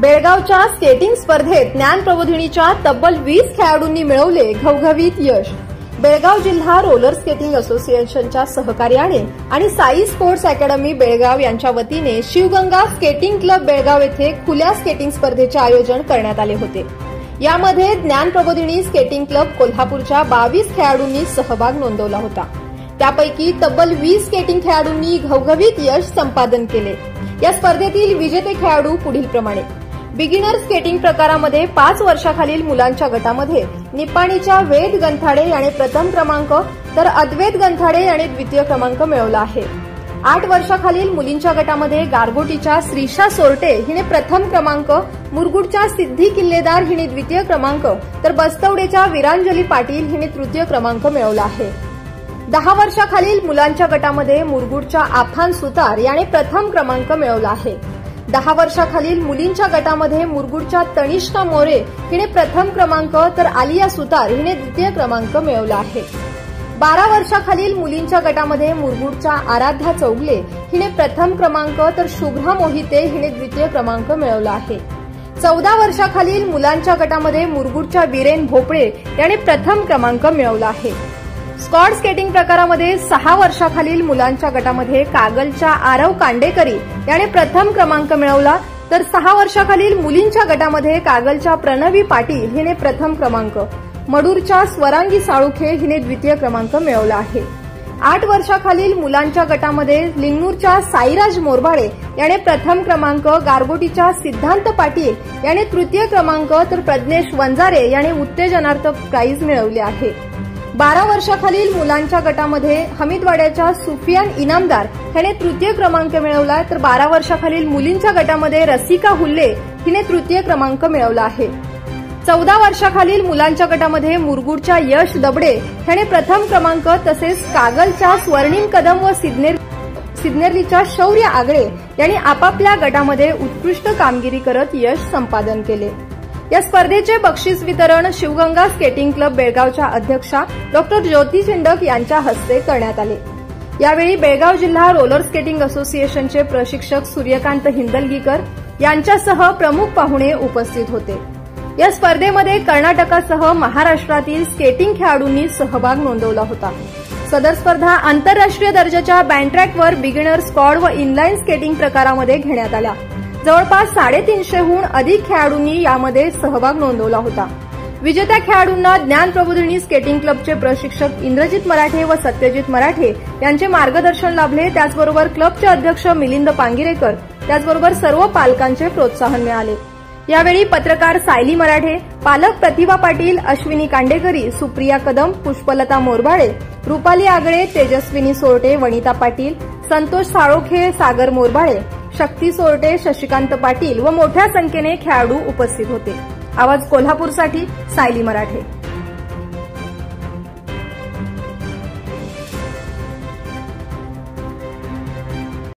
बेळगावच्या स्केटिंग स्पर्धेत ज्ञान प्रबोधिनीच्या तब्बल 20 खेळाडूंनी मिळवले घवघवीत यश। बेळगाव जिल्हा रोलर स्केटिंग असोसिएशनच्या सहकार्याने आणि साई स्पोर्ट्स अकॅडमी बेळगाव यांच्या वतीने शिवगंगा स्केटिंग क्लब बेळगाव येथे खुल्या स्केटिंग स्पर्धेचे आयोजन करण्यात आले होते। यामध्ये ज्ञान प्रबोधिनी स्केटिंग क्लब कोल्हापूरच्या 22 खेळाडूंनी सहभाग नोंदवला होता। त्यापैकी तब्बल 20 स्केटिंग खेळाडूंनी घवघवीत यश संपादन केले। या स्पर्धेतील विजेते खेळाडू पुढीलप्रमाणे: बिगिनर स्केटिंग प्रकारामध्ये 5 वर्षाखालील मुलांच्या गटामध्ये निपाणीच्या वेद गंथाडे याने प्रथम क्रमांक तर अद्वैत गंथाडे याने द्वितीय क्रमांक मिळवला आहे। 8 वर्षाखालील मुलींच्या गटामध्ये गारगोटीच्या श्रीषा सोरटे हिने प्रथम क्रमांक, मुरगुडच्या सिद्धी किल्लेदार हिने द्वितीय क्रमांक तर बस्तवडेच्या विरांजली पाटील हिने तृतीय क्रमांक मिळवला आहे। 10 वर्षाखालील मुलांच्या गटामध्ये मुरगुडच्या आफान सुतार याने प्रथम क्रमांक मिळवला आहे। 10 वर्षाखालील मुलींच्या गटामध्ये मुरगुडच्या तनिष्का मोरे हिने प्रथम क्रमांक तर आलिया सुतार हिने द्वितीय क्रमांक मिळवला आहे। 12 वर्षाखालील मुलींच्या गटामध्ये मुरगुडच्या आराध्या चौगले हिने प्रथम क्रमांक तर शुभ्रा मोहिते हिने द्वितीय क्रमांक मिळवला आहे। 14 वर्षाखालील मुलांच्या गटामध्ये मुरगुडच्या वीरेन भोपळे याने प्रथम क्रमांक मिळवला आहे। स्क्वॉड स्केटिंग प्रकारामध्ये 6 वर्षाखालील मुलांच्या गटामध्ये कागलच्या आरव कांडेकरी याने प्रथम क्रमांक मिळवला तर 6 वर्षाखालील मुलींच्या गटामध्ये कागलच्या प्रणवी पाटील हिने प्रथम क्रमांक, मडूरच्या स्वरांगी साळुखे हिने द्वितीय क्रमांक मिळवला आहे। 8 वर्षाखालील मुलांच्या गटामध्ये लिंगनूरच्या साईराज मोरबाळे याने प्रथम क्रमांक, गारगोटीच्या सिद्धांत पाटील याने तृतीय क्रमांक तर प्रज्ञेश वंजारे याने उत्तेजनार्थ प्राइज मिळवले आहे। 12 वर्षाखालील मुलांच्या गटामध्ये हमीदवाड्याच्या सुफियान इनामदार याने तृतीय क्रमांक मिळवला तर 12 वर्षाखालील मुलींच्या गटामध्ये रसिका हुल्ले हिने तृतीय क्रमांक मिळवला आहे। 14 वर्षाखालील मुलांच्या गटामध्ये मुरगुडच्या यश दबडे याने प्रथम क्रमांक तसेच कागलच्या स्वर्णिम कदम व सिद्नेर्लीच्या शौर्य आगळे यांनी आपापल्या गटामध्ये उत्कृष्ट कामगिरी करत यश संपादन केले। या स्पर्धेचे बक्षीस वितरण शिवगंगा स्केटिंग क्लब बेळगावच्या अध्यक्षा डॉ. ज्योती चिंडक यांच्या हस्ते करण्यात आले। यावेळी बेळगाव जिल्हा रोलर स्केटिंग असोसिएशनचे प्रशिक्षक सूर्यकांत हिंदलगीकर यांच्यासह प्रमुख पाहुणे उपस्थित होते। या स्पर्धेमध्ये कर्नाटकासह महाराष्ट्रातील स्केटिंग खेळाडूंनी सहभाग नोंदवला होता। सदर स्पर्धा आंतरराष्ट्रीय दर्जाच्या बँडट्रॅकवर बिगिनर, स्क्वॉड व इनलाईन स्केटिंग प्रकारामध्ये घेण्यात आल्या। जवळपास 350हून अधिक खेळाडूंनी यामध्ये सहभाग नोंदवला होता। विजेत्या खेळाडूंना ज्ञान प्रबोधिनी स्केटिंग क्लबचे प्रशिक्षक इंद्रजित मराठे व सत्यजित मराठे यांचे मार्गदर्शन लाभले। त्याचबरोबर क्लबचे अध्यक्ष मिलिंद पांगिरेकर, त्याचबरोबर सर्व पालकांचे प्रोत्साहन मिळाले। यावेळी पत्रकार सायली मराठे, पालक प्रतिभा पाटील, अश्विनी कांडेकरी, सुप्रिया कदम, पुष्पलता मोरबाळे, रुपाली आगळे, तेजस्विनी सोरटे, वनिता पाटील, संतोष साळोखे, सागर मोरबाळे, शक्ती सोरटे, शशिकांत पाटील व मोठ्या संख्येने खेळाडू उपस्थित होते। आवाज कोल्हापूरसाठी सायली मराठे।